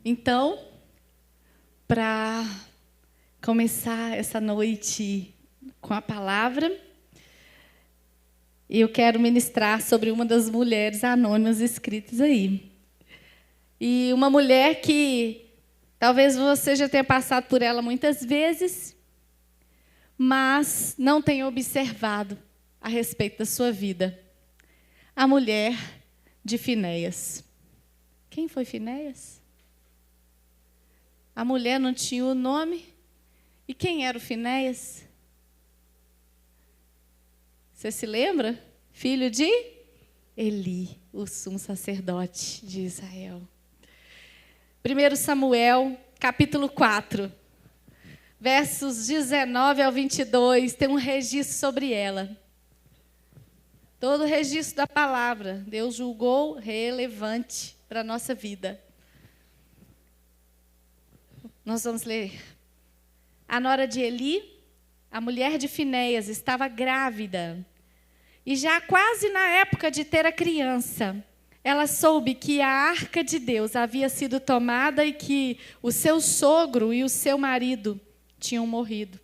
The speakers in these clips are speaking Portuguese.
Então, para começar essa noite com a palavra, eu quero ministrar sobre uma das mulheres anônimas escritas aí. E uma mulher que talvez você já tenha passado por ela muitas vezes, mas não tenha observado a respeito da sua vida. A mulher de Finéias. Quem foi Finéias? A mulher não tinha o nome. E quem era o Finéias? Você se lembra? Filho de Eli, o sumo sacerdote de Israel. 1 Samuel, capítulo 4, versos 19 ao 22, tem um registro sobre ela. Todo o registro da palavra, Deus julgou relevante para a nossa vida. Nós vamos ler. A nora de Eli, a mulher de Finéias, estava grávida. E já quase na época de ter a criança, ela soube que a arca de Deus havia sido tomada e que o seu sogro e o seu marido tinham morrido.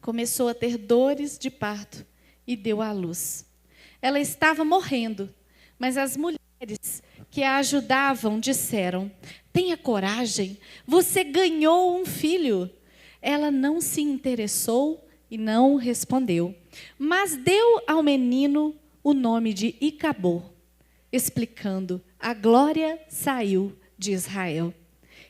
Começou a ter dores de parto e deu à luz. Ela estava morrendo, mas as mulheres que a ajudavam disseram: tenha coragem, você ganhou um filho. Ela não se interessou e não respondeu, mas deu ao menino o nome de Icabô, explicando: a glória saiu de Israel.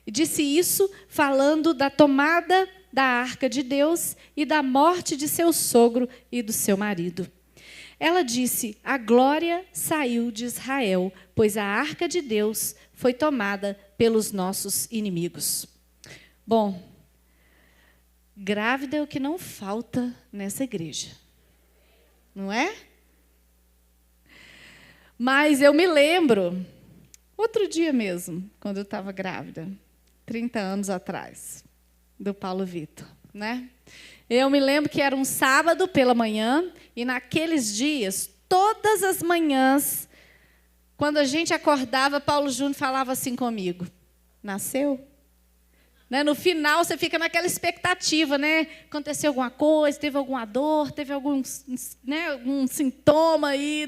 E disse isso falando da tomada da arca de Deus e da morte de seu sogro e do seu marido. Ela disse: a glória saiu de Israel, pois a arca de Deus foi tomada pelos nossos inimigos. Bom, grávida é o que não falta nessa igreja, não é? Mas eu me lembro, outro dia mesmo, quando eu estava grávida, 30 anos atrás, do Paulo Vitor, né? Eu me lembro que era um sábado pela manhã, e naqueles dias, todas as manhãs, quando a gente acordava, Paulo Júnior falava assim comigo: nasceu? Né? No final, você fica naquela expectativa, né? Aconteceu alguma coisa, teve alguma dor, teve algum sintoma aí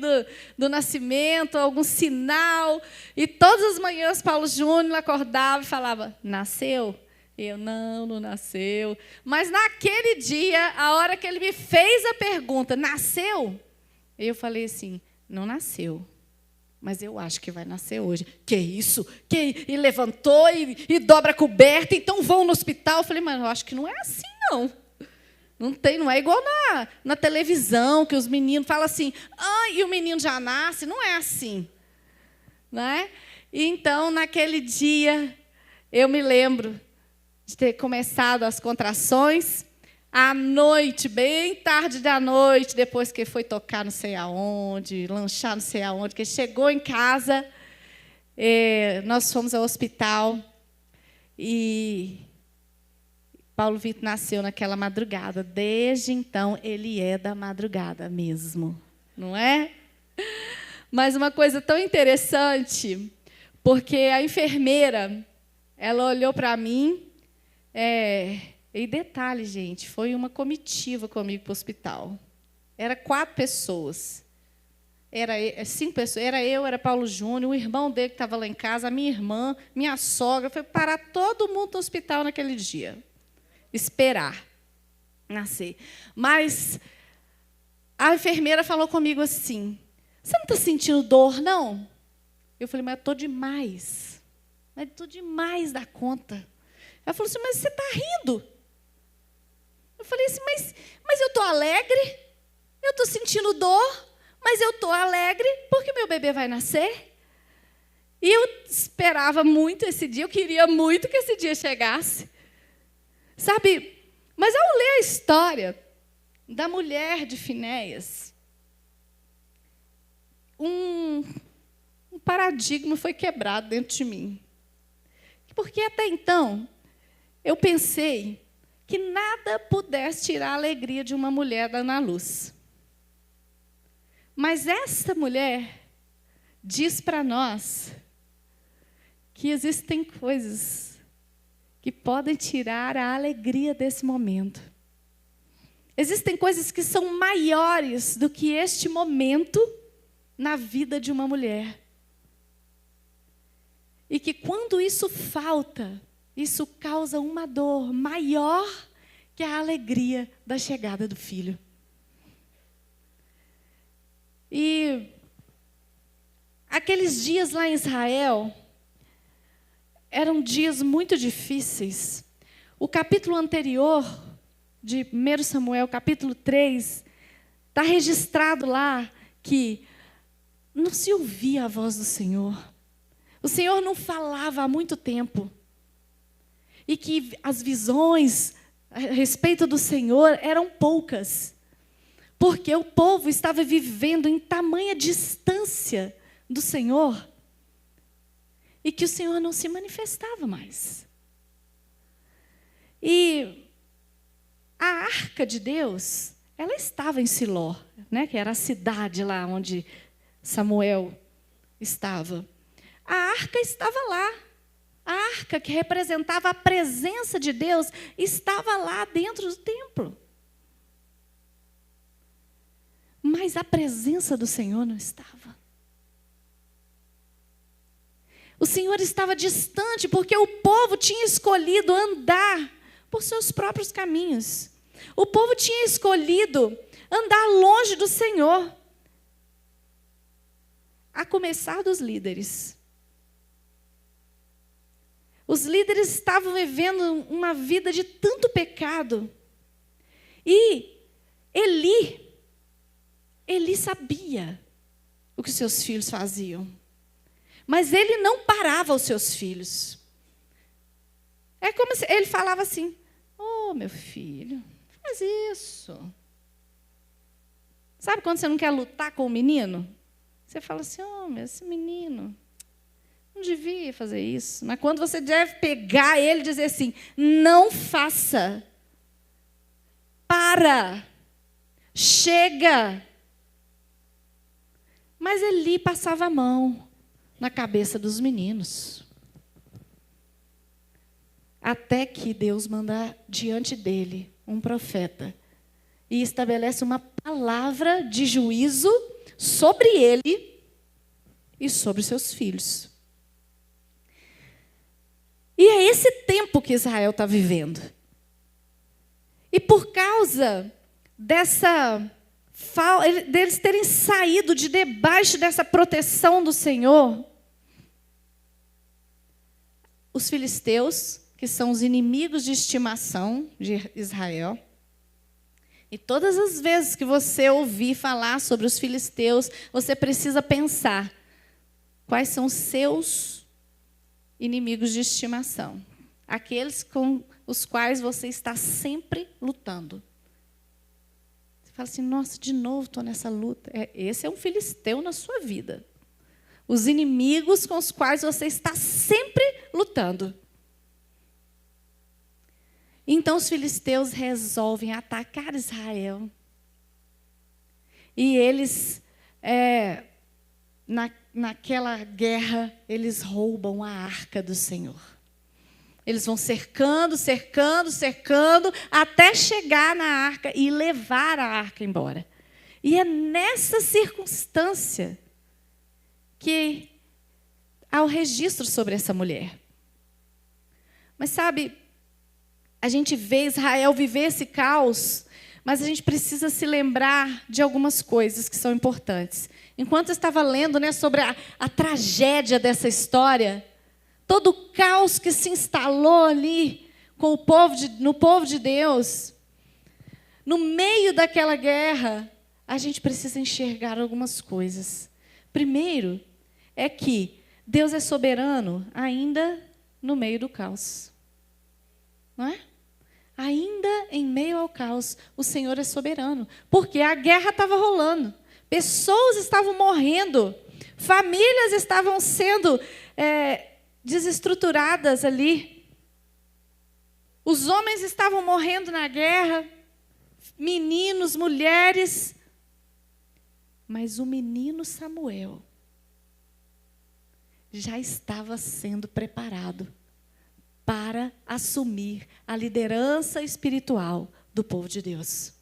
do nascimento, algum sinal. E todas as manhãs, Paulo Júnior acordava e falava: nasceu? Eu, não nasceu. Mas naquele dia, a hora que ele me fez a pergunta: nasceu? Eu falei assim: não nasceu. Mas eu acho que vai nascer hoje. Que isso? E levantou e dobra a coberta, então vão no hospital. Eu falei: mas eu acho que não é assim, não. Não é igual na televisão, que os meninos falam assim: e o menino já nasce. Não é assim. Não é? E então, naquele dia, eu me lembro de ter começado as contrações. À noite, bem tarde da noite, depois que foi tocar não sei aonde, lanchar não sei aonde, que chegou em casa, nós fomos ao hospital e Paulo Vitor nasceu naquela madrugada. Desde então, ele é da madrugada mesmo, não é? Mas uma coisa tão interessante, porque a enfermeira, ela olhou para mim, e detalhe, gente, foi uma comitiva comigo para o hospital. Era 4 pessoas. Era 5 pessoas. Era eu, era Paulo Júnior, o irmão dele que estava lá em casa, a minha irmã, minha sogra. Foi parar todo mundo no hospital naquele dia. Esperar nascer. Mas a enfermeira falou comigo assim: você não está sentindo dor, não? Eu falei: mas eu estou demais. Mas estou demais da conta. Ela falou assim: mas você está rindo? Eu falei assim: mas eu estou alegre, eu estou sentindo dor, mas eu estou alegre porque meu bebê vai nascer. E eu esperava muito esse dia, eu queria muito que esse dia chegasse. Sabe, mas ao ler a história da mulher de Finéias, um paradigma foi quebrado dentro de mim. Porque até então, eu pensei que nada pudesse tirar a alegria de uma mulher dando à luz. Mas esta mulher diz para nós que existem coisas que podem tirar a alegria desse momento. Existem coisas que são maiores do que este momento na vida de uma mulher. E que quando isso falta, isso causa uma dor maior que a alegria da chegada do filho. E aqueles dias lá em Israel eram dias muito difíceis. O capítulo anterior de 1 Samuel, capítulo 3, está registrado lá que não se ouvia a voz do Senhor. O Senhor não falava há muito tempo. E que as visões a respeito do Senhor eram poucas. Porque o povo estava vivendo em tamanha distância do Senhor. E que o Senhor não se manifestava mais. E a arca de Deus, ela estava em Siló, né, que era a cidade lá onde Samuel estava. A arca estava lá. A arca que representava a presença de Deus estava lá dentro do templo. Mas a presença do Senhor não estava. O Senhor estava distante porque o povo tinha escolhido andar por seus próprios caminhos. O povo tinha escolhido andar longe do Senhor. A começar dos líderes. Os líderes estavam vivendo uma vida de tanto pecado. E Eli sabia o que seus filhos faziam. Mas ele não parava os seus filhos. É como se ele falava assim: "Oh, meu filho, faz isso." Sabe quando você não quer lutar com o menino? Você fala assim: "Oh, meu, esse menino não devia fazer isso." Mas quando você deve pegar ele e dizer assim: "Não faça. Para. Chega." Mas Eli passava a mão na cabeça dos meninos. Até que Deus manda diante dele um profeta. E estabelece uma palavra de juízo sobre ele e sobre seus filhos. E é esse tempo que Israel está vivendo. E por causa deles terem saído de debaixo dessa proteção do Senhor, os filisteus, que são os inimigos de estimação de Israel, e todas as vezes que você ouvir falar sobre os filisteus, você precisa pensar quais são os seus inimigos de estimação. Aqueles com os quais você está sempre lutando. Você fala assim: "Nossa, de novo estou nessa luta." Esse é um filisteu na sua vida. Os inimigos com os quais você está sempre lutando. Então os filisteus resolvem atacar Israel. E eles, naquela guerra, eles roubam a arca do Senhor. Eles vão cercando, cercando, cercando, até chegar na arca e levar a arca embora. E é nessa circunstância que há o registro sobre essa mulher. Mas sabe, a gente vê Israel viver esse caos, mas a gente precisa se lembrar de algumas coisas que são importantes. Enquanto eu estava lendo, né, sobre a tragédia dessa história, todo o caos que se instalou ali com no povo de Deus, no meio daquela guerra, a gente precisa enxergar algumas coisas. Primeiro, é que Deus é soberano ainda no meio do caos. Não é? Ainda em meio ao caos, o Senhor é soberano. Porque a guerra estava rolando. Pessoas estavam morrendo. Famílias estavam sendo desestruturadas ali. Os homens estavam morrendo na guerra. Meninos, mulheres. Mas o menino Samuel, já estava sendo preparado para assumir a liderança espiritual do povo de Deus.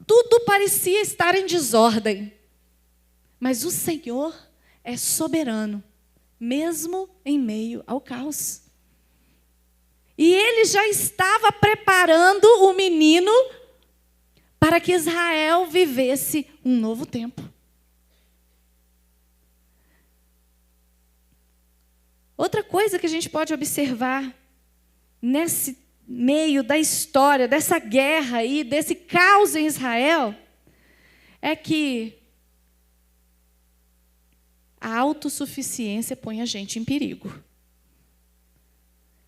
Tudo parecia estar em desordem, mas o Senhor é soberano, mesmo em meio ao caos. E Ele já estava preparando o menino para que Israel vivesse um novo tempo. Outra coisa que a gente pode observar nesse meio da história, dessa guerra aí, desse caos em Israel, é que a autossuficiência põe a gente em perigo.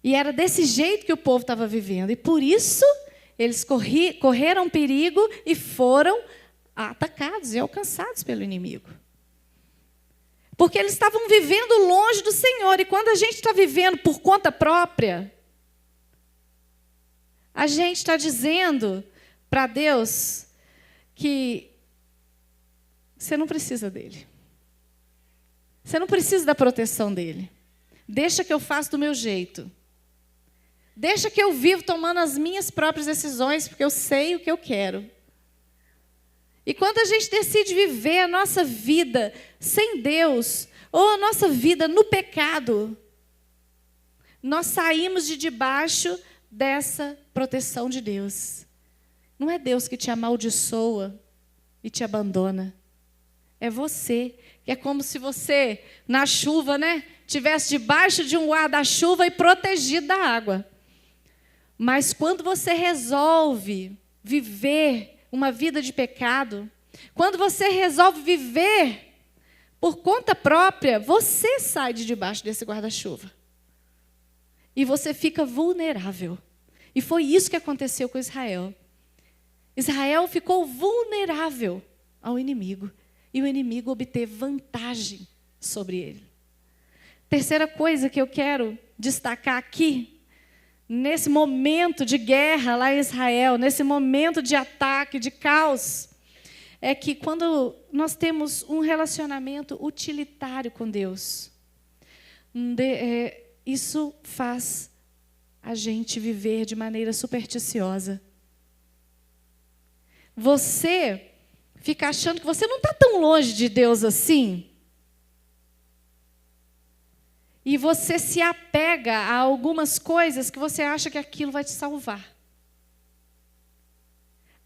E era desse jeito que o povo estava vivendo. E por isso eles correram perigo e foram atacados e alcançados pelo inimigo. Porque eles estavam vivendo longe do Senhor. E quando a gente está vivendo por conta própria, a gente está dizendo para Deus que você não precisa dele. Você não precisa da proteção dele. Deixa que eu faça do meu jeito. Deixa que eu vivo tomando as minhas próprias decisões, porque eu sei o que eu quero. E quando a gente decide viver a nossa vida sem Deus, ou a nossa vida no pecado, nós saímos de debaixo dessa proteção de Deus. Não é Deus que te amaldiçoa e te abandona. É você, que é como se você, na chuva, tivesse debaixo de um guarda-chuva e protegido da água. Mas quando você resolve viver uma vida de pecado, quando você resolve viver por conta própria, você sai de debaixo desse guarda-chuva. E você fica vulnerável. E foi isso que aconteceu com Israel. Israel ficou vulnerável ao inimigo. E o inimigo obteve vantagem sobre ele. Terceira coisa que eu quero destacar aqui, nesse momento de guerra lá em Israel, nesse momento de ataque, de caos, é que quando nós temos um relacionamento utilitário com Deus, isso faz a gente viver de maneira supersticiosa. Você fica achando que você não está tão longe de Deus assim. E você se apega a algumas coisas que você acha que aquilo vai te salvar.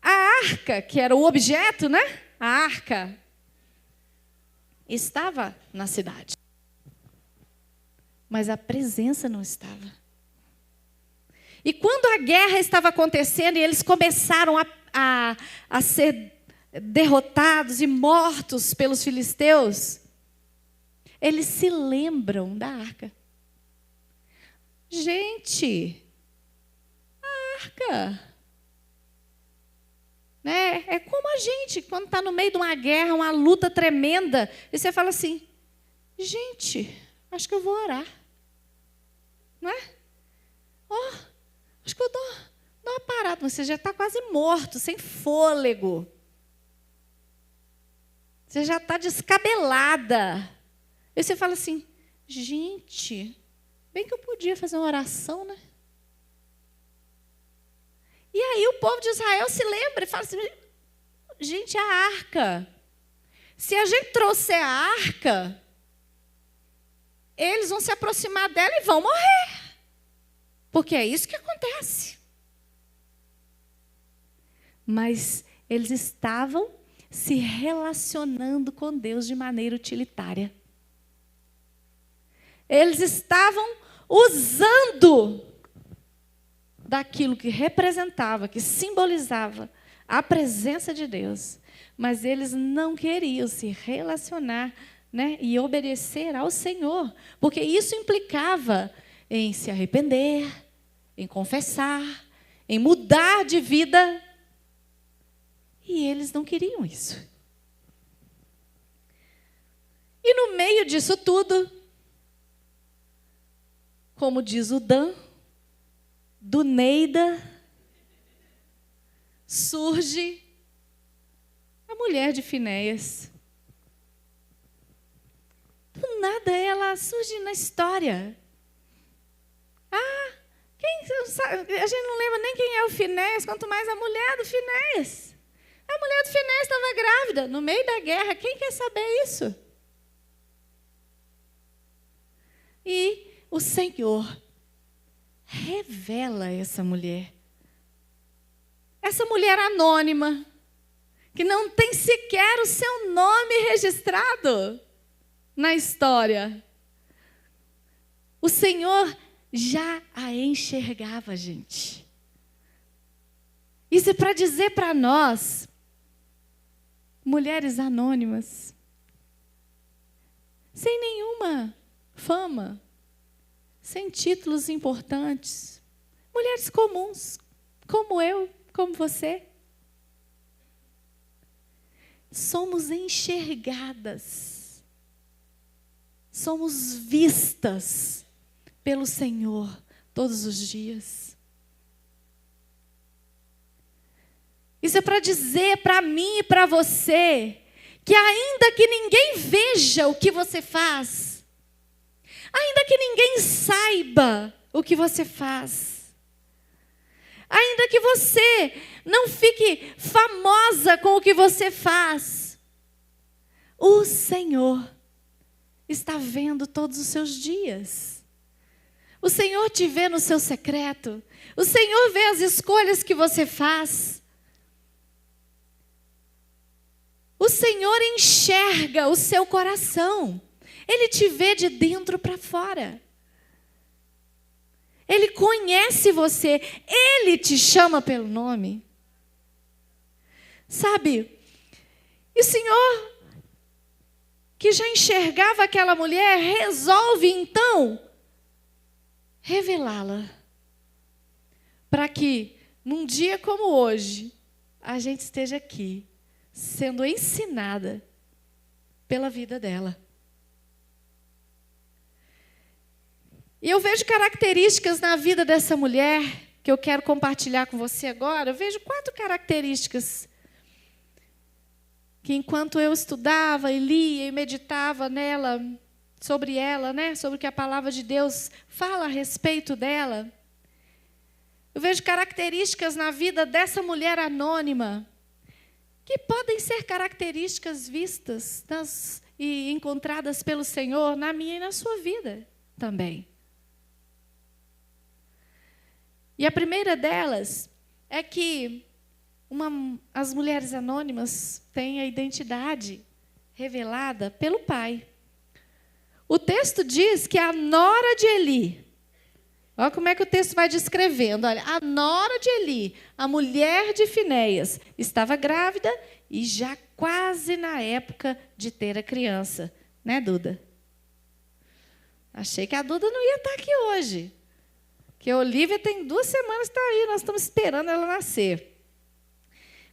A arca, que era o objeto, A arca estava na cidade. Mas a presença não estava. E quando a guerra estava acontecendo e eles começaram a ser derrotados e mortos pelos filisteus, eles se lembram da arca. Gente, a arca, é como a gente, quando está no meio de uma guerra, uma luta tremenda, e você fala assim, gente, acho que eu vou orar. Não é? Acho que eu dou uma parada, mas você já está quase morto, sem fôlego. Você já está descabelada. E você fala assim, gente, bem que eu podia fazer uma oração, E aí o povo de Israel se lembra e fala assim, gente, a arca. Se a gente trouxer a arca, eles vão se aproximar dela e vão morrer. Porque é isso que acontece. Mas eles estavam se relacionando com Deus de maneira utilitária. Eles estavam usando daquilo que representava, que simbolizava a presença de Deus. Mas eles não queriam se relacionar, e obedecer ao Senhor. Porque isso implicava em se arrepender, em confessar, em mudar de vida. E eles não queriam isso. E no meio disso tudo, como diz o Dan, do Neida, surge a mulher de Finéias. Do nada ela surge na história. A gente não lembra nem quem é o Finéias, quanto mais a mulher do Finéias. A mulher do Finéias estava grávida, no meio da guerra. Quem quer saber isso? E o Senhor revela essa mulher. Essa mulher anônima, que não tem sequer o seu nome registrado na história. O Senhor já a enxergava, gente. Isso é para dizer para nós, mulheres anônimas, sem nenhuma fama, sem títulos importantes, mulheres comuns, como eu, como você. Somos enxergadas, somos vistas pelo Senhor todos os dias. Isso é para dizer para mim e para você que ainda que ninguém veja o que você faz, ainda que ninguém saiba o que você faz, ainda que você não fique famosa com o que você faz, o Senhor está vendo todos os seus dias. O Senhor te vê no seu secreto. O Senhor vê as escolhas que você faz. O Senhor enxerga o seu coração. Ele te vê de dentro para fora. Ele conhece você. Ele te chama pelo nome. Sabe? E o Senhor, que já enxergava aquela mulher, resolve então revelá-la, para que, num dia como hoje, a gente esteja aqui, sendo ensinada pela vida dela. E eu vejo características na vida dessa mulher, que eu quero compartilhar com você agora. Eu vejo 4 características, que enquanto eu estudava e lia e meditava nela, sobre ela, né? Sobre o que a palavra de Deus fala a respeito dela. Eu vejo características na vida dessa mulher anônima, que podem ser características vistas e encontradas pelo Senhor na minha e na sua vida também. E a primeira delas é que as mulheres anônimas têm a identidade revelada pelo Pai. O texto diz que a nora de Eli, olha como é que o texto vai descrevendo. Olha, a nora de Eli, a mulher de Finéias, estava grávida e já quase na época de ter a criança. Né, Duda? Achei que a Duda não ia estar aqui hoje. Que a Olivia tem 2 semanas que está aí, nós estamos esperando ela nascer.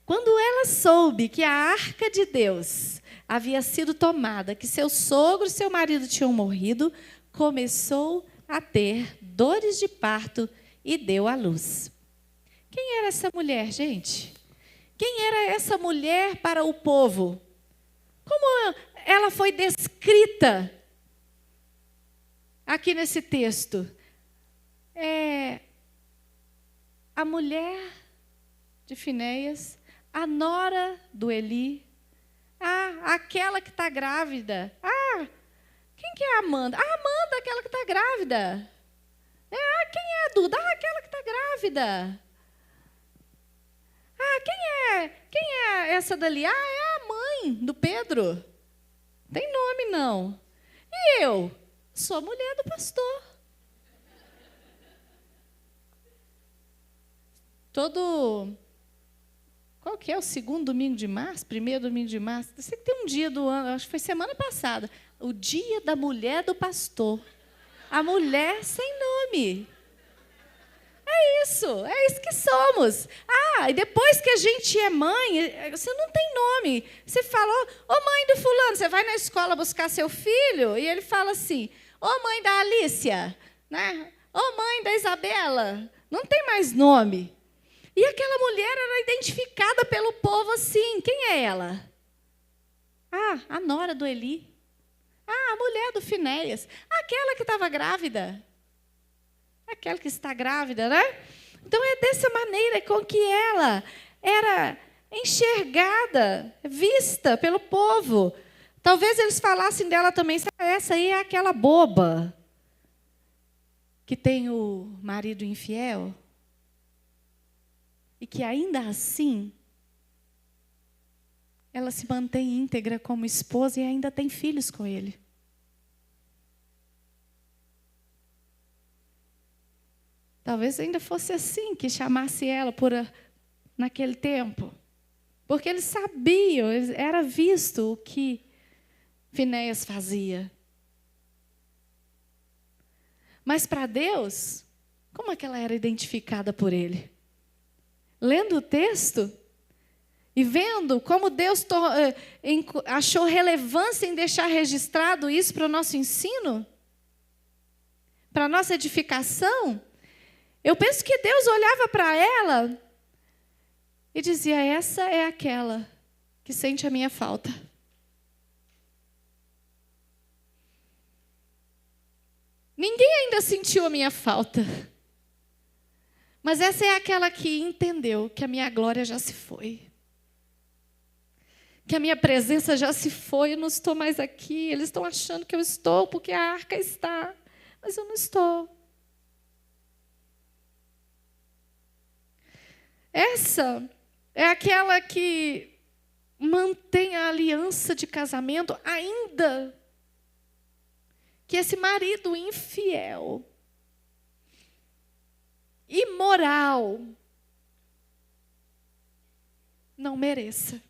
Quando ela soube que a arca de Deus havia sido tomada, que seu sogro e seu marido tinham morrido, começou a ter dores de parto e deu à luz. Quem era essa mulher, gente? Quem era essa mulher para o povo? Como ela foi descrita aqui nesse texto? A mulher de Finéias, a nora do Eli, aquela que está grávida. Quem que é a Amanda? A Amanda, aquela que está grávida. Quem é a Duda? Aquela que está grávida. Quem é essa dali? É a mãe do Pedro. Não tem nome, não. E eu? Sou a mulher do pastor. Qual que é o segundo domingo de março? Primeiro domingo de março? Eu sei que tem um dia do ano, acho que foi semana passada. O dia da mulher do pastor. A mulher sem nome. É isso que somos. E depois que a gente é mãe, você não tem nome. Você fala, ô mãe do fulano, você vai na escola buscar seu filho, e ele fala assim, ô mãe da Alícia, né? Ô mãe da Isabela. Não tem mais nome. E aquela mulher era identificada pelo povo assim. Quem é ela? A nora do Eli. Ah, a mulher do Finéias, aquela que estava grávida. Aquela que está grávida, né? Então, é dessa maneira com que ela era enxergada, vista pelo povo. Talvez eles falassem dela também, essa aí é aquela boba que tem o marido infiel e que ainda assim ela se mantém íntegra como esposa e ainda tem filhos com ele. Talvez ainda fosse assim que chamasse ela naquele tempo. Porque eles sabiam, era visto o que Finéias fazia. Mas para Deus, como é que ela era identificada por ele? Lendo o texto e vendo como Deus achou relevância em deixar registrado isso para o nosso ensino, para a nossa edificação, eu penso que Deus olhava para ela e dizia, essa é aquela que sente a minha falta. Ninguém ainda sentiu a minha falta. Mas essa é aquela que entendeu que a minha glória já se foi. Que a minha presença já se foi, eu não estou mais aqui. Eles estão achando que eu estou porque a arca está. Mas eu não estou. Essa é aquela que mantém a aliança de casamento, ainda que esse marido infiel, imoral, não mereça.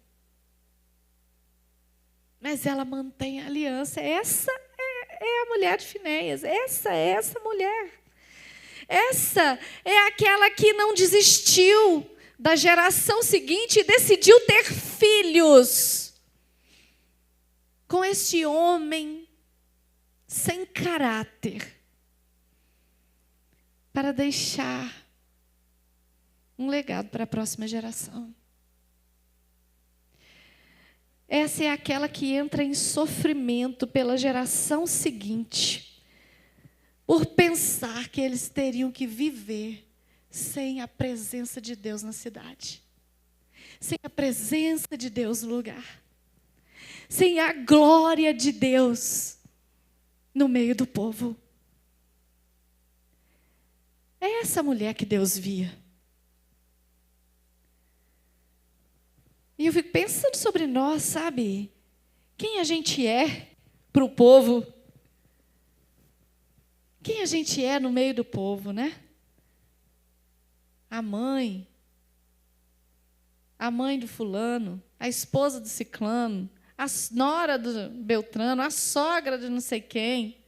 Mas ela mantém a aliança. Essa é a mulher de Finéias. Essa é essa mulher. Essa é aquela que não desistiu da geração seguinte e decidiu ter filhos com este homem sem caráter, para deixar um legado para a próxima geração. Essa é aquela que entra em sofrimento pela geração seguinte, por pensar que eles teriam que viver sem a presença de Deus na cidade, sem a presença de Deus no lugar, sem a glória de Deus no meio do povo. É essa mulher que Deus via. E eu fico pensando sobre nós, sabe? Quem a gente é para o povo? Quem a gente é no meio do povo, né? A mãe do fulano, a esposa do ciclano, a nora do Beltrano, a sogra de não sei quem.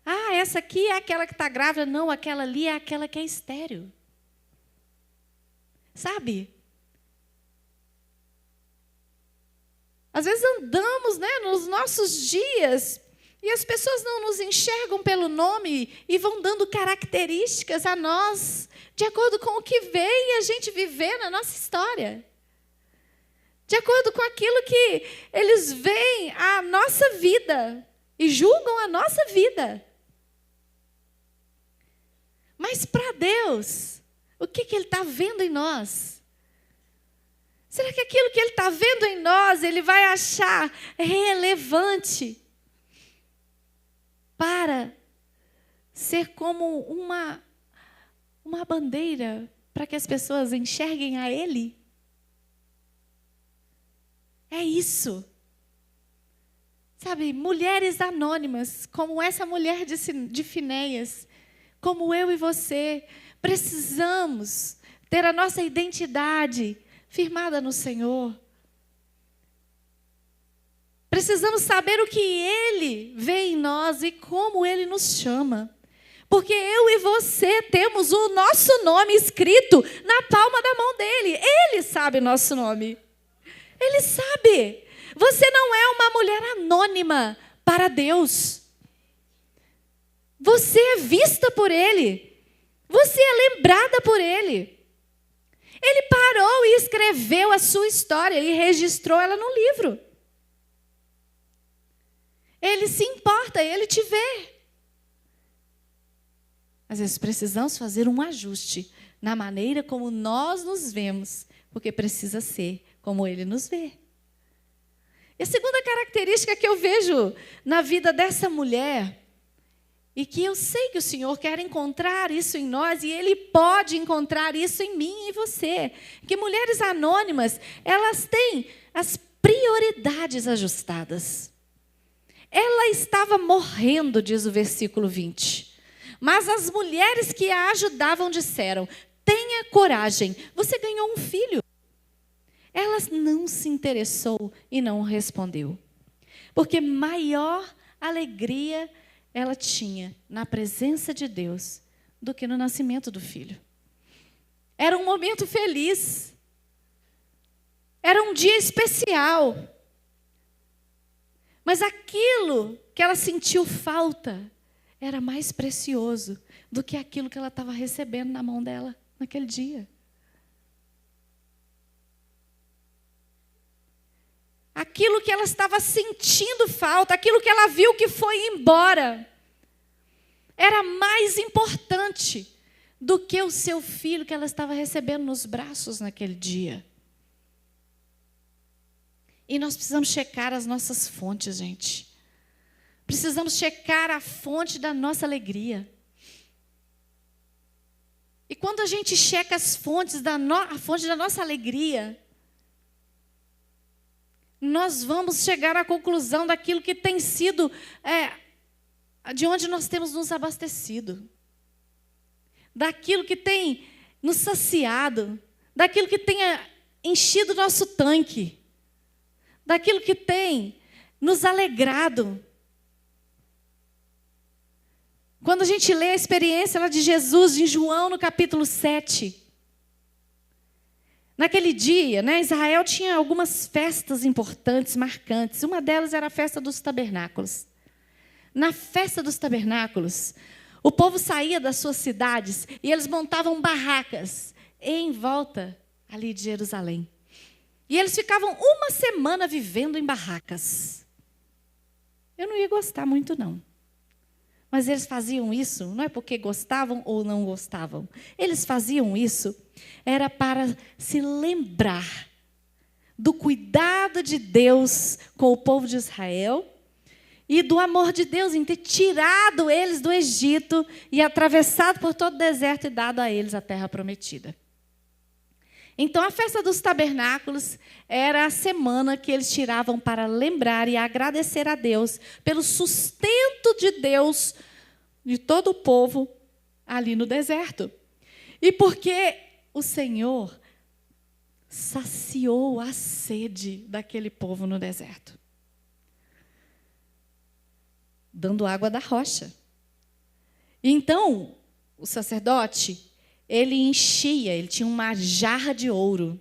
Ah, essa aqui é aquela que está grávida. Não, aquela ali é aquela que é estéril. Sabe? Às vezes andamos, né, nos nossos dias e as pessoas não nos enxergam pelo nome e vão dando características a nós de acordo com o que veio a gente viver na nossa história. De acordo com aquilo que eles veem a nossa vida e julgam a nossa vida. Mas para Deus, o que Ele está vendo em nós? Será que aquilo que Ele está vendo em nós, Ele vai achar relevante para ser como uma bandeira para que as pessoas enxerguem a Ele? É isso. Sabe, mulheres anônimas, como essa mulher de Finéias, como eu e você, precisamos ter a nossa identidade firmada no Senhor. Precisamos saber o que Ele vê em nós e como Ele nos chama. Porque eu e você temos o nosso nome escrito na palma da mão dEle. Ele sabe o nosso nome. Ele sabe. Você não é uma mulher anônima para Deus. Você é vista por Ele. Você é lembrada por Ele. Ele parou e escreveu a sua história e registrou ela no livro. Ele se importa, Ele te vê. Às vezes precisamos fazer um ajuste na maneira como nós nos vemos, porque precisa ser como Ele nos vê. E a segunda característica que eu vejo na vida dessa mulher, e que eu sei que o Senhor quer encontrar isso em nós, e Ele pode encontrar isso em mim e em você, que mulheres anônimas, elas têm as prioridades ajustadas. Ela estava morrendo, diz o versículo 20. Mas as mulheres que a ajudavam disseram: tenha coragem, você ganhou um filho. Ela não se interessou e não respondeu, porque maior alegria ela tinha na presença de Deus do que no nascimento do filho. Era um momento feliz, era um dia especial, mas aquilo que ela sentiu falta era mais precioso do que aquilo que ela estava recebendo na mão dela naquele dia. Aquilo que ela estava sentindo falta, aquilo que ela viu que foi embora, era mais importante do que o seu filho que ela estava recebendo nos braços naquele dia. E nós precisamos checar as nossas fontes, gente. Precisamos checar a fonte da nossa alegria. E quando a gente checa as fontes a fonte da nossa alegria, nós vamos chegar à conclusão daquilo que tem sido, de onde nós temos nos abastecido. Daquilo que tem nos saciado, daquilo que tem enchido o nosso tanque, daquilo que tem nos alegrado. Quando a gente lê a experiência lá de Jesus, em João, no capítulo 7, naquele dia, Israel tinha algumas festas importantes, marcantes. Uma delas era a festa dos tabernáculos. Na festa dos tabernáculos, o povo saía das suas cidades e eles montavam barracas em volta ali de Jerusalém. E eles ficavam uma semana vivendo em barracas. Eu não ia gostar muito, não. Mas eles faziam isso, não é porque gostavam ou não gostavam. Eles faziam isso, era para se lembrar do cuidado de Deus com o povo de Israel e do amor de Deus em ter tirado eles do Egito e atravessado por todo o deserto e dado a eles a terra prometida. Então, a festa dos tabernáculos era a semana que eles tiravam para lembrar e agradecer a Deus pelo sustento de Deus de todo o povo ali no deserto. E porque o Senhor saciou a sede daquele povo no deserto, dando água da rocha. Então, o sacerdote, ele tinha uma jarra de ouro.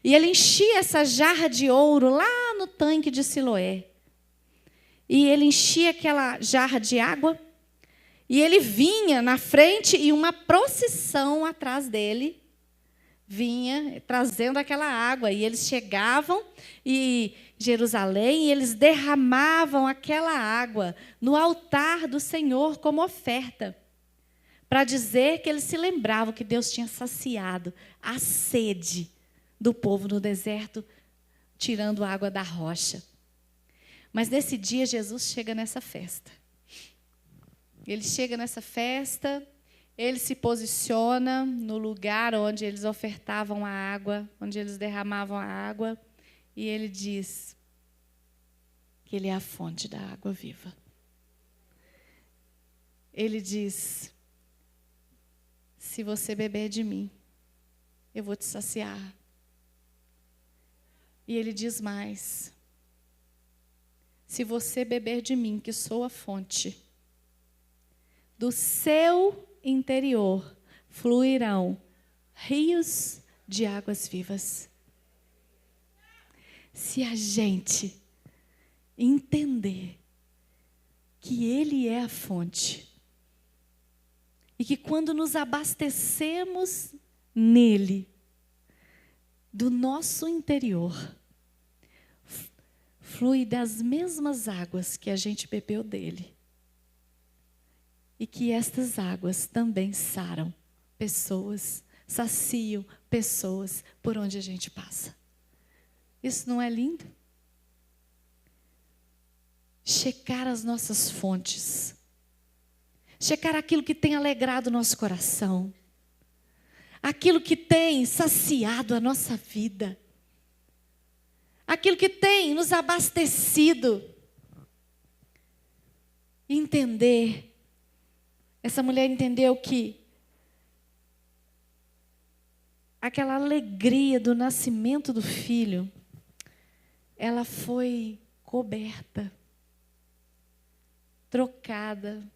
E ele enchia essa jarra de ouro lá no tanque de Siloé. E ele enchia aquela jarra de água. E ele vinha na frente e uma procissão atrás dele vinha trazendo aquela água. E eles chegavam em Jerusalém e eles derramavam aquela água no altar do Senhor como oferta, para dizer que eles se lembravam que Deus tinha saciado a sede do povo no deserto, tirando água da rocha. Mas nesse dia, Jesus chega nessa festa. Ele chega nessa festa, ele se posiciona no lugar onde eles ofertavam a água, onde eles derramavam a água, e ele diz que ele é a fonte da água viva. Ele diz: se você beber de mim, eu vou te saciar. E ele diz mais: se você beber de mim, que sou a fonte, do seu interior fluirão rios de águas vivas. Se a gente entender que Ele é a fonte, e que quando nos abastecemos nele, do nosso interior, flui das mesmas águas que a gente bebeu dele. E que estas águas também saram pessoas, saciam pessoas por onde a gente passa. Isso não é lindo? Checar as nossas fontes. Checar aquilo que tem alegrado o nosso coração. Aquilo que tem saciado a nossa vida. Aquilo que tem nos abastecido. Entender. Essa mulher entendeu que aquela alegria do nascimento do filho, ela foi coberta, trocada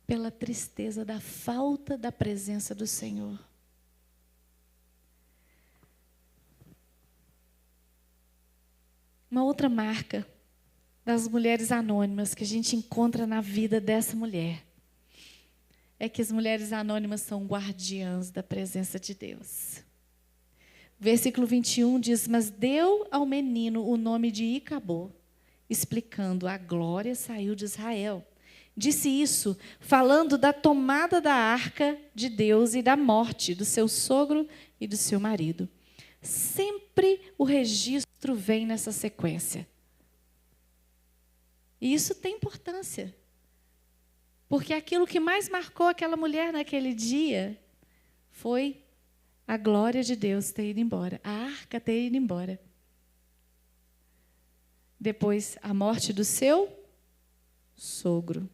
pela tristeza da falta da presença do Senhor. Uma outra marca das mulheres anônimas que a gente encontra na vida dessa mulher é que as mulheres anônimas são guardiãs da presença de Deus. Versículo 21 diz: mas deu ao menino o nome de Icabô, explicando: a glória saiu de Israel. Disse isso falando da tomada da arca de Deus e da morte do seu sogro e do seu marido. Sempre o registro vem nessa sequência. E isso tem importância. Porque aquilo que mais marcou aquela mulher naquele dia foi a glória de Deus ter ido embora, a arca ter ido embora. Depois, a morte do seu sogro.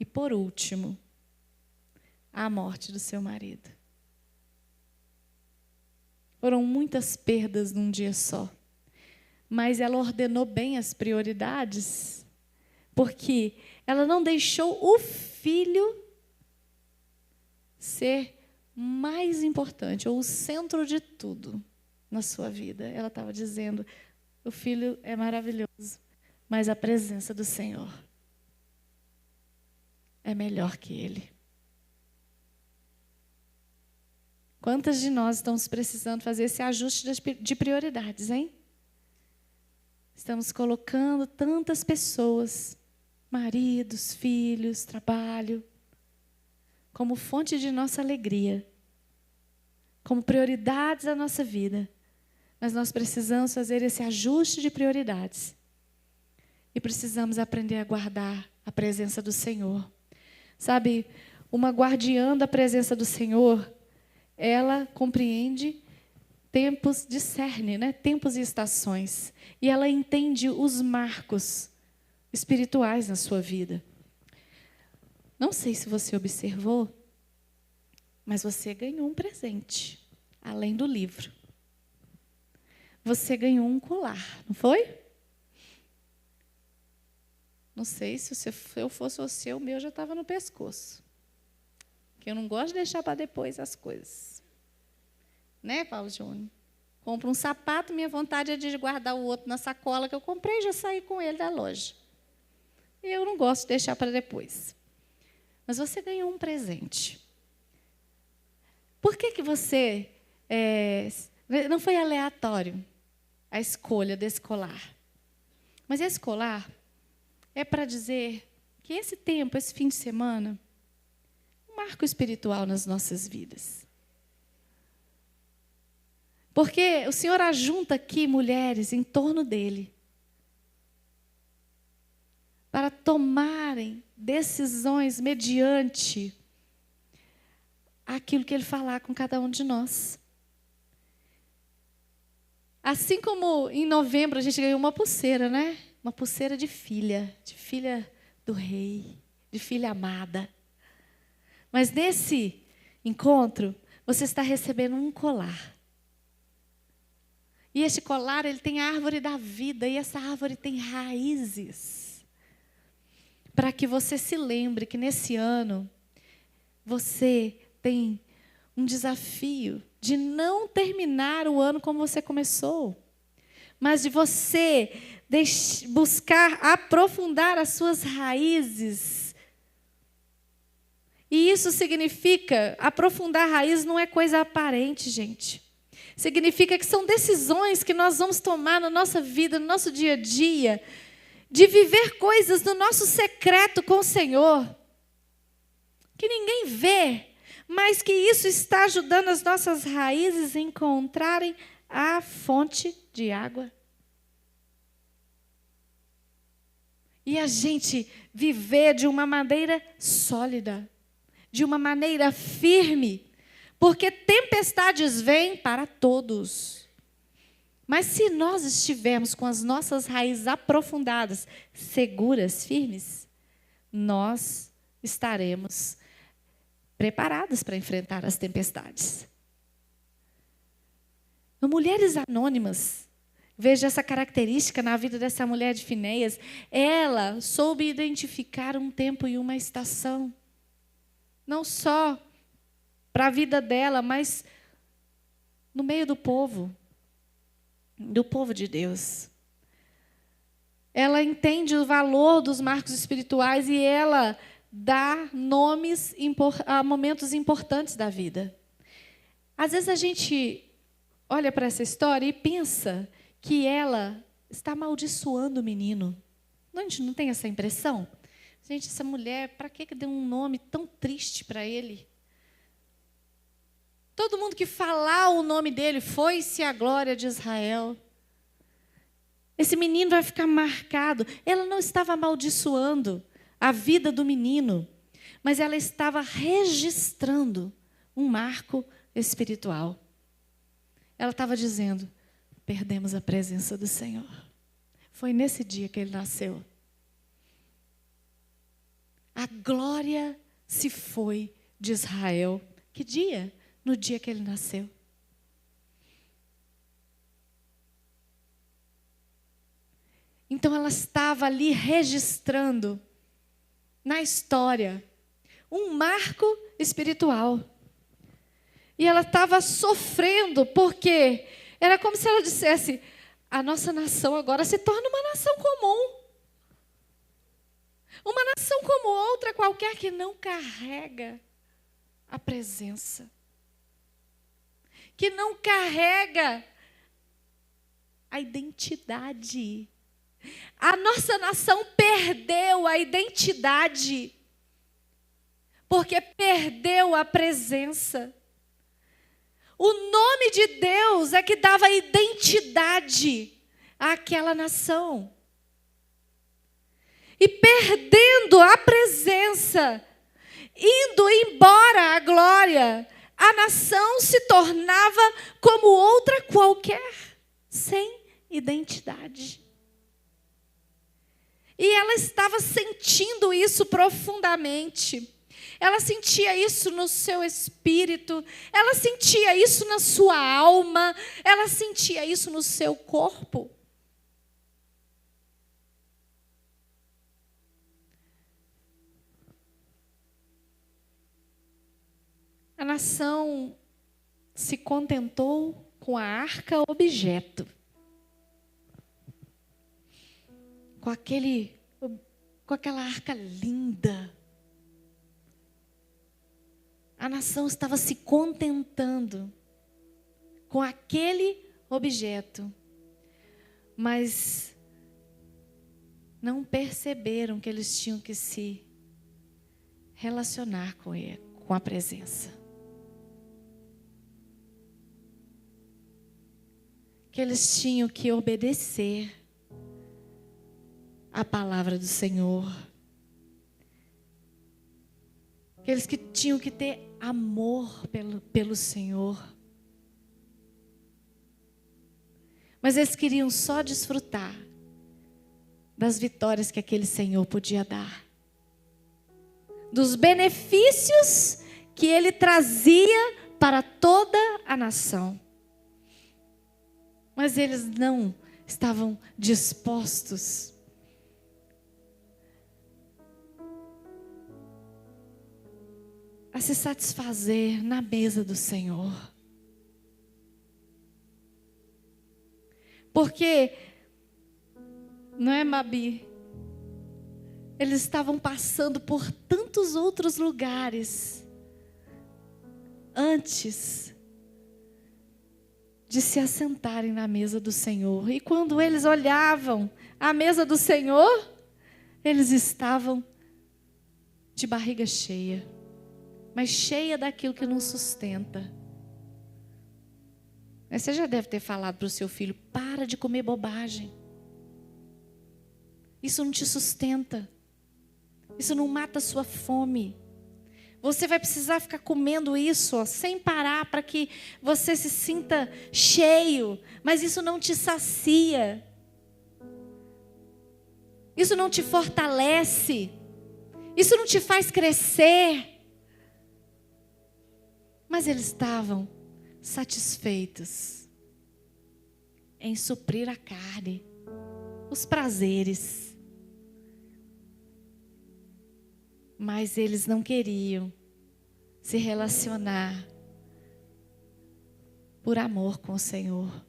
E por último, a morte do seu marido. Foram muitas perdas num dia só. Mas ela ordenou bem as prioridades, porque ela não deixou o filho ser mais importante, ou o centro de tudo na sua vida. Ela estava dizendo: o filho é maravilhoso, mas a presença do Senhor é melhor que ele. Quantas de nós estamos precisando fazer esse ajuste de prioridades, hein? Estamos colocando tantas pessoas, maridos, filhos, trabalho, como fonte de nossa alegria, como prioridades da nossa vida. Mas nós precisamos fazer esse ajuste de prioridades. E precisamos aprender a guardar a presença do Senhor. Sabe, uma guardiã da presença do Senhor, ela compreende tempos, discerne, né? Tempos e estações. E ela entende os marcos espirituais na sua vida. Não sei se você observou, mas você ganhou um presente, além do livro. Você ganhou um colar, não foi? Não sei se eu fosse você, o meu já estava no pescoço. Porque eu não gosto de deixar para depois as coisas. Né, Paulo Júnior? Compro um sapato, minha vontade é de guardar o outro na sacola que eu comprei e já saí com ele da loja. E eu não gosto de deixar para depois. Mas você ganhou um presente. Por que você... não foi aleatório a escolha desse colar. Mas esse colar é para dizer que esse tempo, esse fim de semana, é um marco espiritual nas nossas vidas. Porque o Senhor ajunta aqui mulheres em torno dele para tomarem decisões mediante aquilo que ele falar com cada um de nós. Assim como em novembro a gente ganhou uma pulseira, né? Uma pulseira de filha do rei, de filha amada. Mas nesse encontro, você está recebendo um colar. E este colar, ele tem a árvore da vida, e essa árvore tem raízes. Para que você se lembre que nesse ano, você tem um desafio de não terminar o ano como você começou, mas de você buscar aprofundar as suas raízes. E isso significa, aprofundar raízes não é coisa aparente, gente. Significa que são decisões que nós vamos tomar na nossa vida, no nosso dia a dia, de viver coisas no nosso secreto com o Senhor, que ninguém vê, mas que isso está ajudando as nossas raízes a encontrarem a fonte de água. E a gente viver de uma maneira sólida, de uma maneira firme, porque tempestades vêm para todos. Mas se nós estivermos com as nossas raízes aprofundadas, seguras, firmes, nós estaremos preparados para enfrentar as tempestades. No Mulheres Anônimas, veja essa característica na vida dessa mulher de Finéias. Ela soube identificar um tempo e uma estação. Não só para a vida dela, mas no meio do povo de Deus. Ela entende o valor dos marcos espirituais e ela dá nomes a momentos importantes da vida. Às vezes a gente olha para essa história e pensa que ela está amaldiçoando o menino. A gente não tem essa impressão? Gente, essa mulher, para que deu um nome tão triste para ele? Todo mundo que falar o nome dele, foi-se a glória de Israel. Esse menino vai ficar marcado. Ela não estava amaldiçoando a vida do menino, mas ela estava registrando um marco espiritual. Ela estava dizendo: perdemos a presença do Senhor. Foi nesse dia que ele nasceu. A glória se foi de Israel. Que dia? No dia que ele nasceu. Então ela estava ali registrando na história um marco espiritual. E ela estava sofrendo, porque era como se ela dissesse: a nossa nação agora se torna uma nação comum. Uma nação como outra qualquer que não carrega a presença. Que não carrega a identidade. A nossa nação perdeu a identidade, porque perdeu a presença. O nome de Deus é que dava identidade àquela nação. E perdendo a presença, indo embora a glória, a nação se tornava como outra qualquer, sem identidade. E ela estava sentindo isso profundamente. Ela sentia isso no seu espírito, ela sentia isso na sua alma, ela sentia isso no seu corpo. A nação se contentou com a arca objeto. Com aquela arca linda. A nação estava se contentando com aquele objeto. Mas não perceberam que eles tinham que se relacionar com ele, com a presença. Que eles tinham que obedecer a palavra do Senhor. Que eles que tinham que ter amor pelo Senhor. Mas eles queriam só desfrutar das vitórias que aquele Senhor podia dar. Dos benefícios que Ele trazia para toda a nação. Mas eles não estavam dispostos a se satisfazer na mesa do Senhor. Porque, não é, Mabi? Eles estavam passando por tantos outros lugares antes de se assentarem na mesa do Senhor. E quando eles olhavam à mesa do Senhor, eles estavam de barriga cheia, mas cheia daquilo que nos sustenta. Mas você já deve ter falado para o seu filho: para de comer bobagem. Isso não te sustenta. Isso não mata a sua fome. Você vai precisar ficar comendo isso, sem parar, para que você se sinta cheio. Mas isso não te sacia. Isso não te fortalece. Isso não te faz crescer. Mas eles estavam satisfeitos em suprir a carne, os prazeres. Mas eles não queriam se relacionar por amor com o Senhor.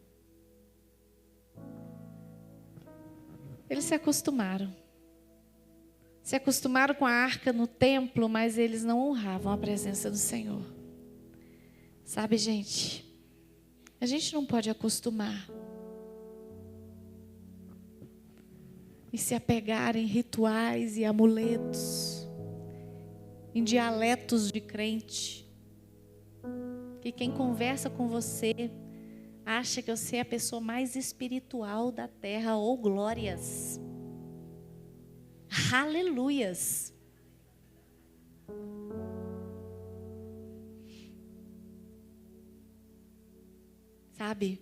Eles se acostumaram. Se acostumaram com a arca no templo, mas eles não honravam a presença do Senhor. Sabe, gente, a gente não pode acostumar e se apegar em rituais e amuletos, em dialetos de crente, que quem conversa com você acha que você é a pessoa mais espiritual da terra. Ou glórias, aleluias. Sabe,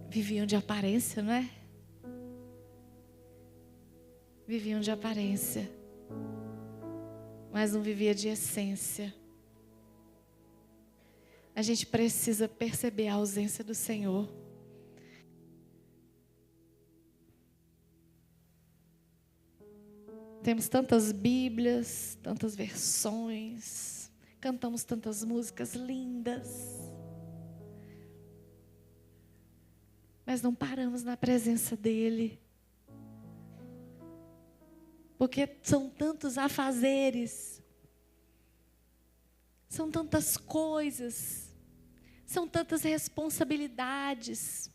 viviam de aparência, não é? Viviam de aparência, mas não vivia de essência. A gente precisa perceber a ausência do Senhor. Temos tantas Bíblias, tantas versões, cantamos tantas músicas lindas, mas não paramos na presença dEle. Porque são tantos afazeres, são tantas coisas, são tantas responsabilidades.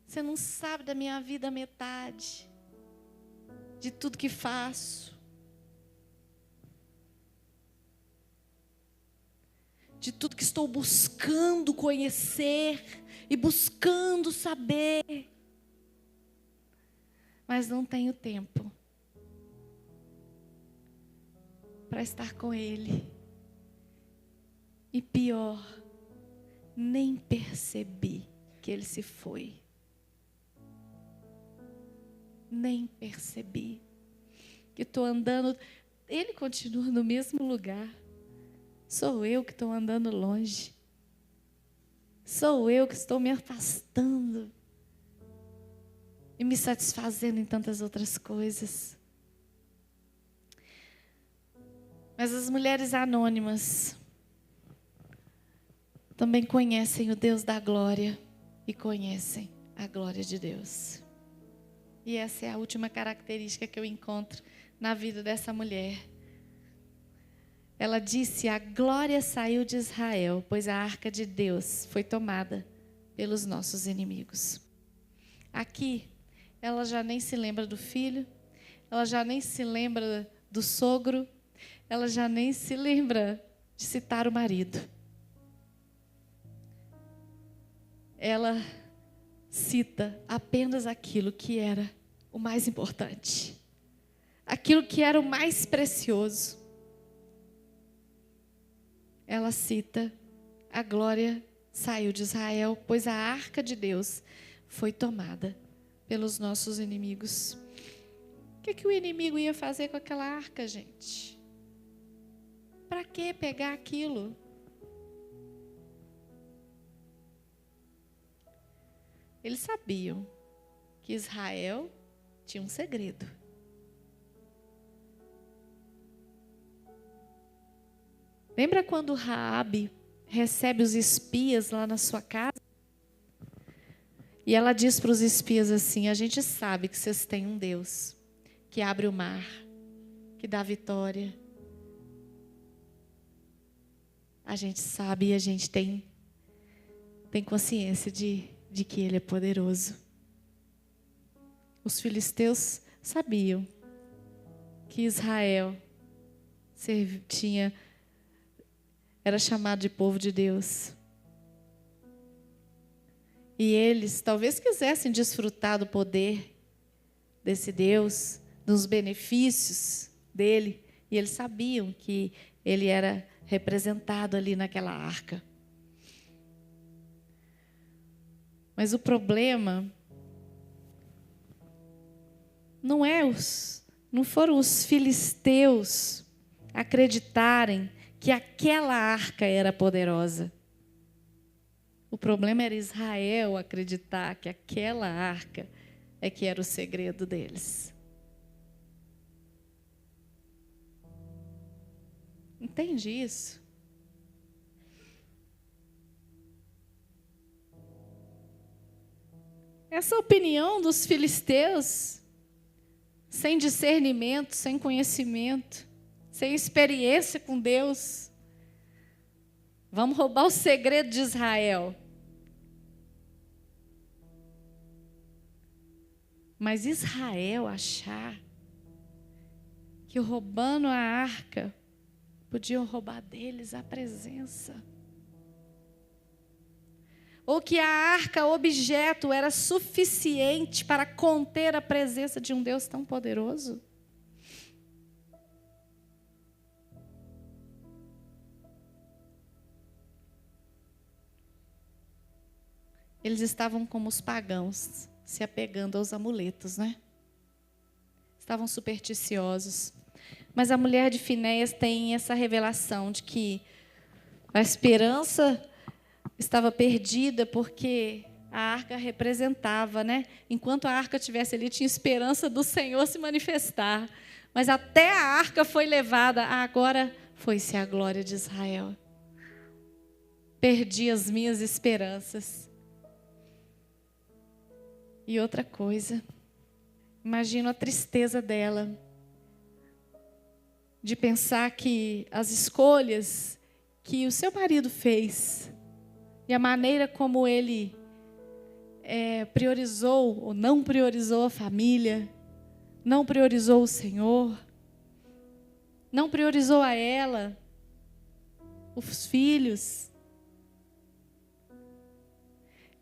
Você não sabe da minha vida a metade, de tudo que faço, de tudo que estou buscando conhecer e buscando saber. Mas não tenho tempo para estar com Ele. E pior, nem percebi que Ele se foi. Nem percebi que estou andando. Ele continua no mesmo lugar. Sou eu que estou andando longe. Sou eu que estou me afastando e me satisfazendo em tantas outras coisas. Mas as mulheres anônimas também conhecem o Deus da glória e conhecem a glória de Deus. E essa é a última característica que eu encontro na vida dessa mulher. Ela disse: a glória saiu de Israel, pois a arca de Deus foi tomada pelos nossos inimigos. Aqui, ela já nem se lembra do filho, ela já nem se lembra do sogro, ela já nem se lembra de citar o marido. Ela cita apenas aquilo que era o mais importante, aquilo que era o mais precioso. Ela cita: a glória saiu de Israel, pois a arca de Deus foi tomada pelos nossos inimigos. O que o inimigo ia fazer com aquela arca, gente? Para que pegar aquilo? Eles sabiam que Israel tinha um segredo. Lembra quando Raabe recebe os espias lá na sua casa? E ela diz para os espias assim: a gente sabe que vocês têm um Deus que abre o mar, que dá vitória. A gente sabe e a gente tem tem consciência de que Ele é poderoso. Os filisteus sabiam que Israel era chamado de povo de Deus. E eles talvez quisessem desfrutar do poder desse Deus, dos benefícios dele, e eles sabiam que ele era representado ali naquela arca. Mas o problema não foram os filisteus acreditarem que aquela arca era poderosa. O problema era Israel acreditar que aquela arca é que era o segredo deles. Entende isso? Essa opinião dos filisteus, sem discernimento, sem conhecimento, sem experiência com Deus, vamos roubar o segredo de Israel. Mas Israel achar que roubando a arca, podiam roubar deles a presença. Ou que a arca, objeto, era suficiente para conter a presença de um Deus tão poderoso. Eles estavam como os pagãos, se apegando aos amuletos, né? Estavam supersticiosos. Mas a mulher de Finéias tem essa revelação de que a esperança estava perdida porque a arca representava, né? Enquanto a arca estivesse ali, tinha esperança do Senhor se manifestar. Mas até a arca foi levada, agora foi-se a glória de Israel. Perdi as minhas esperanças. E outra coisa, imagino a tristeza dela, de pensar que as escolhas que o seu marido fez, e a maneira como ele priorizou ou não priorizou a família, não priorizou o Senhor, não priorizou a ela, os filhos,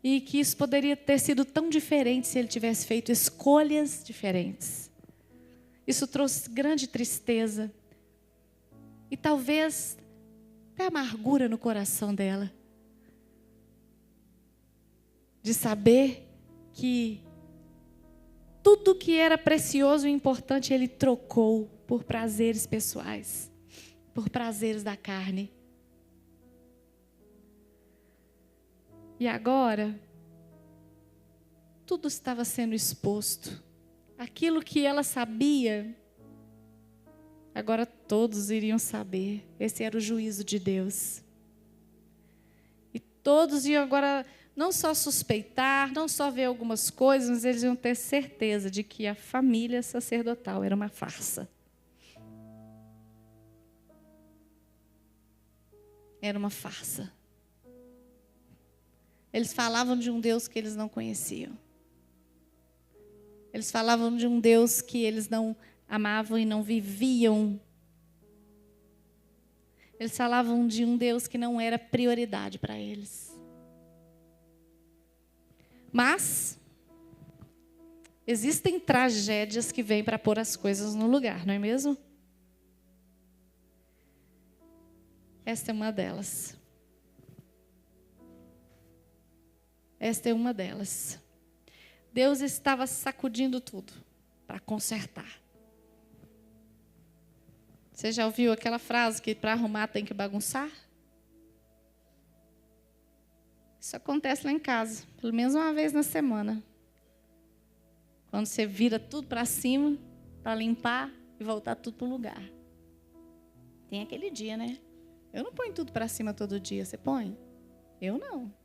e que isso poderia ter sido tão diferente se ele tivesse feito escolhas diferentes. Isso trouxe grande tristeza e talvez até amargura no coração dela, de saber que tudo que era precioso e importante ele trocou por prazeres pessoais, por prazeres da carne. E agora, tudo estava sendo exposto. Aquilo que ela sabia, agora todos iriam saber. Esse era o juízo de Deus. E todos iam agora não só suspeitar, não só ver algumas coisas, mas eles iam ter certeza de que a família sacerdotal era uma farsa. Era uma farsa. Eles falavam de um Deus que eles não conheciam. Eles falavam de um Deus que eles não amavam e não viviam. Eles falavam de um Deus que não era prioridade para eles. Mas existem tragédias que vêm para pôr as coisas no lugar, não é mesmo? Esta é uma delas. Esta é uma delas. Deus estava sacudindo tudo para consertar. Você já ouviu aquela frase que para arrumar tem que bagunçar? Isso acontece lá em casa, pelo menos uma vez na semana. Quando você vira tudo para cima, para limpar e voltar tudo para o lugar. Tem aquele dia, né? Eu não ponho tudo para cima todo dia, você põe? Eu não.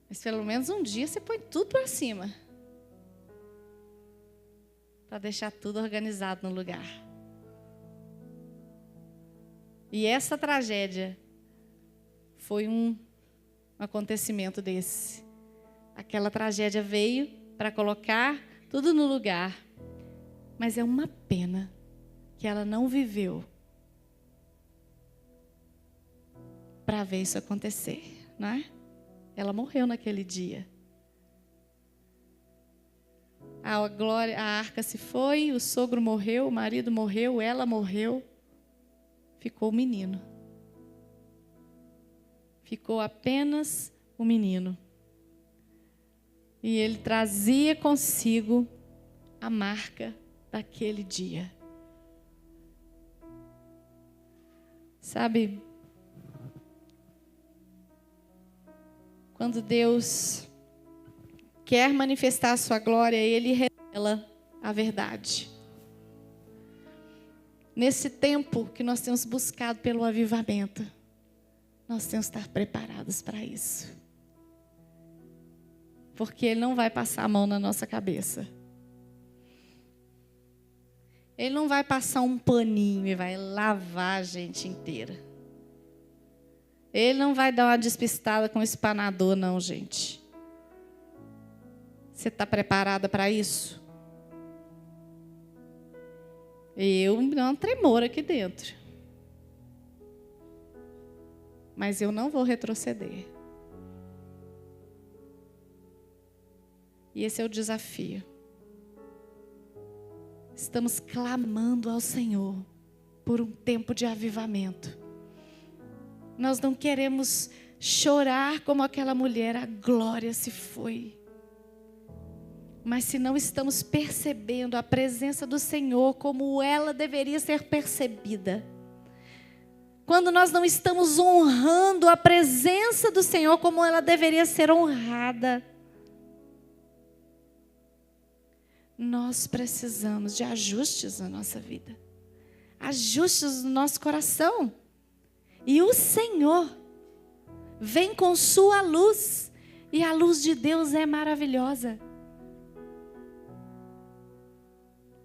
Mas pelo menos um dia você põe tudo para cima. Para deixar tudo organizado no lugar. E essa tragédia foi um acontecimento desse. Aquela tragédia veio para colocar tudo no lugar. Mas é uma pena que ela não viveu para ver isso acontecer, não é? Ela morreu naquele dia. A arca se foi, o sogro morreu, o marido morreu, ela morreu. Ficou o menino. Ficou apenas o menino. E ele trazia consigo a marca daquele dia. Sabe, quando Deus quer manifestar a sua glória, Ele revela a verdade. Nesse tempo que nós temos buscado pelo avivamento, nós temos que estar preparados para isso. Porque Ele não vai passar a mão na nossa cabeça. Ele não vai passar um paninho e vai lavar a gente inteira. Ele não vai dar uma despistada com espanador, não, gente. Você está preparada para isso? Eu me dou uma tremor aqui dentro. Mas eu não vou retroceder. E esse é o desafio. Estamos clamando ao Senhor por um tempo de avivamento. Nós não queremos chorar como aquela mulher, a glória se foi. Mas se não estamos percebendo a presença do Senhor como ela deveria ser percebida, quando nós não estamos honrando a presença do Senhor como ela deveria ser honrada, nós precisamos de ajustes na nossa vida, ajustes no nosso coração. E o Senhor vem com sua luz, e a luz de Deus é maravilhosa.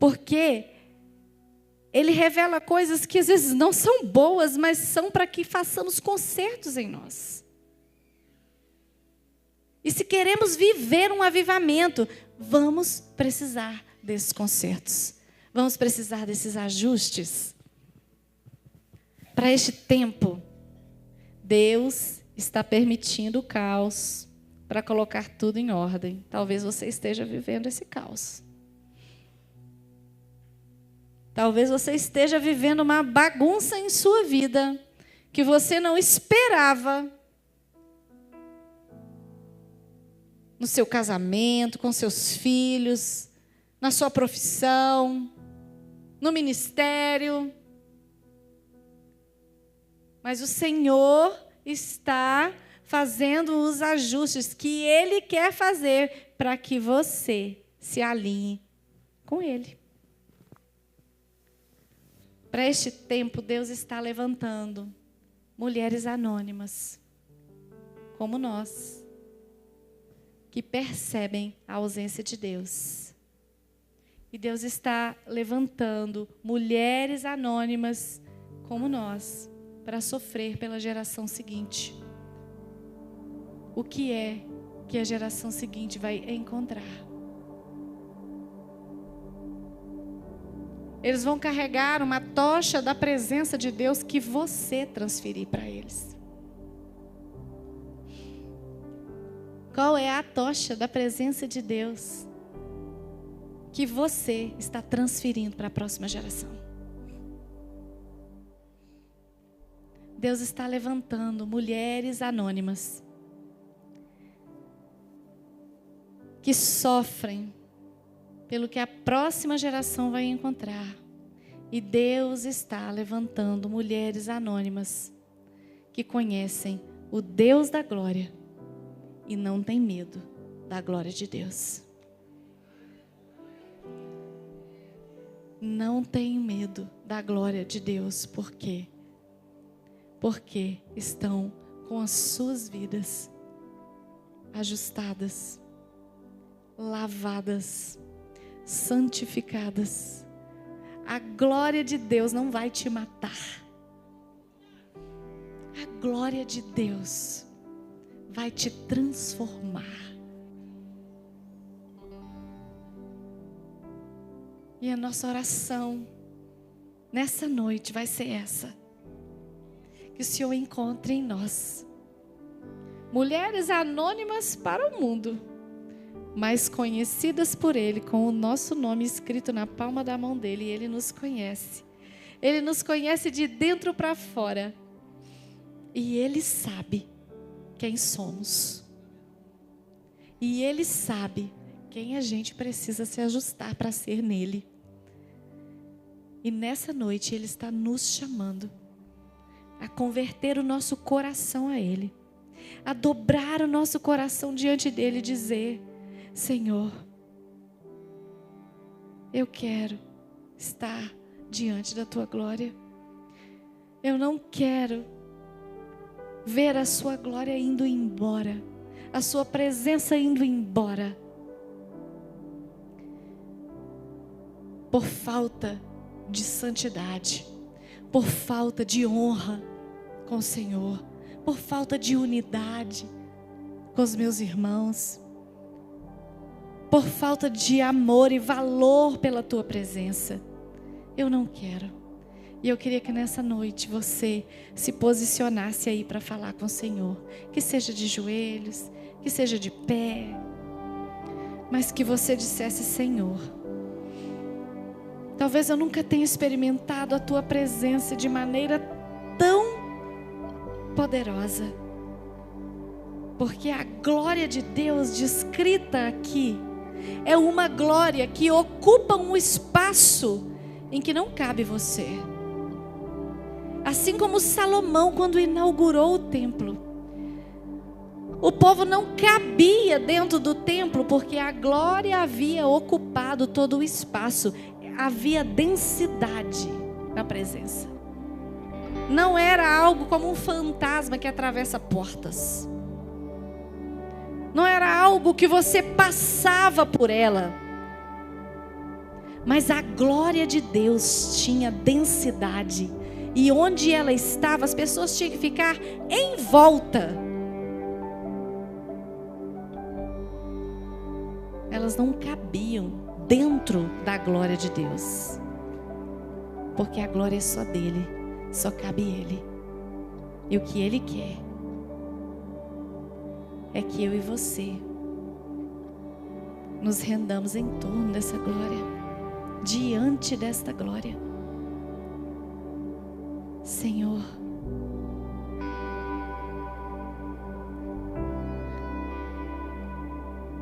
Porque Ele revela coisas que às vezes não são boas, mas são para que façamos consertos em nós. E se queremos viver um avivamento, vamos precisar desses consertos. Vamos precisar desses ajustes. Para este tempo, Deus está permitindo o caos para colocar tudo em ordem. Talvez você esteja vivendo esse caos. Talvez você esteja vivendo uma bagunça em sua vida que você não esperava. No seu casamento, com seus filhos, na sua profissão, no ministério. Mas o Senhor está fazendo os ajustes que Ele quer fazer para que você se alinhe com Ele. Para este tempo, Deus está levantando mulheres anônimas, como nós, que percebem a ausência de Deus. E Deus está levantando mulheres anônimas, como nós, para sofrer pela geração seguinte. O que é que a geração seguinte vai encontrar? Eles vão carregar uma tocha da presença de Deus que você transferir para eles. Qual é a tocha da presença de Deus que você está transferindo para a próxima geração? Deus está levantando mulheres anônimas que sofrem pelo que a próxima geração vai encontrar. E Deus está levantando mulheres anônimas que conhecem o Deus da glória e não têm medo da glória de Deus. Não tem medo da glória de Deus. Por quê? Porque estão com as suas vidas ajustadas, lavadas, santificadas. A glória de Deus não vai te matar. A glória de Deus vai te transformar. E a nossa oração nessa noite vai ser essa: que o Senhor encontre em nós mulheres anônimas para o mundo, mas conhecidas por Ele, com o nosso nome escrito na palma da mão dEle. E Ele nos conhece. Ele nos conhece de dentro para fora. E Ele sabe quem somos. E Ele sabe quem a gente precisa se ajustar para ser nele. E nessa noite Ele está nos chamando a converter o nosso coração a Ele, a dobrar o nosso coração diante dEle e dizer: Senhor, eu quero estar diante da Tua glória. Eu não quero ver a Sua glória indo embora, a Sua presença indo embora, por falta de santidade, por falta de honra com o Senhor, por falta de unidade com os meus irmãos, por falta de amor e valor pela Tua presença. Eu não quero. E eu queria que nessa noite você se posicionasse aí para falar com o Senhor, que seja de joelhos, que seja de pé, mas que você dissesse: Senhor, talvez eu nunca tenha experimentado a Tua presença de maneira tão poderosa, porque a glória de Deus descrita aqui é uma glória que ocupa um espaço em que não cabe você. Assim como Salomão, quando inaugurou o templo, o povo não cabia dentro do templo, porque a glória havia ocupado todo o espaço. Havia densidade na presença. Não era algo como um fantasma que atravessa portas. Não era algo que você passava por ela. Mas a glória de Deus tinha densidade. E onde ela estava, as pessoas tinham que ficar em volta. Elas não cabiam dentro da glória de Deus, porque a glória é só dele, só cabe Ele. E o que Ele quer é que eu e você nos rendamos em torno dessa glória, diante desta glória. Senhor,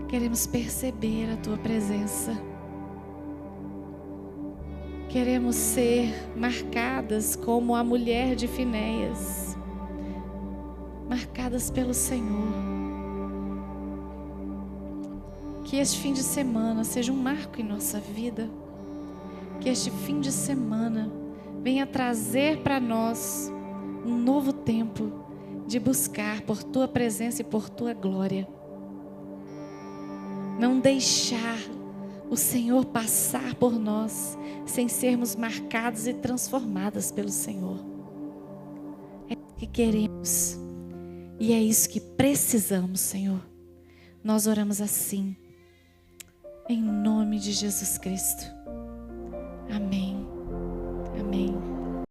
queremos perceber a Tua presença. Queremos ser marcadas como a mulher de Finéias, marcadas pelo Senhor. Que este fim de semana seja um marco em nossa vida. Que este fim de semana venha trazer para nós um novo tempo de buscar por Tua presença e por Tua glória. Não deixar o Senhor passar por nós sem sermos marcados e transformadas pelo Senhor. É isso que queremos e é isso que precisamos, Senhor. Nós oramos assim, em nome de Jesus Cristo. Amém. Amém.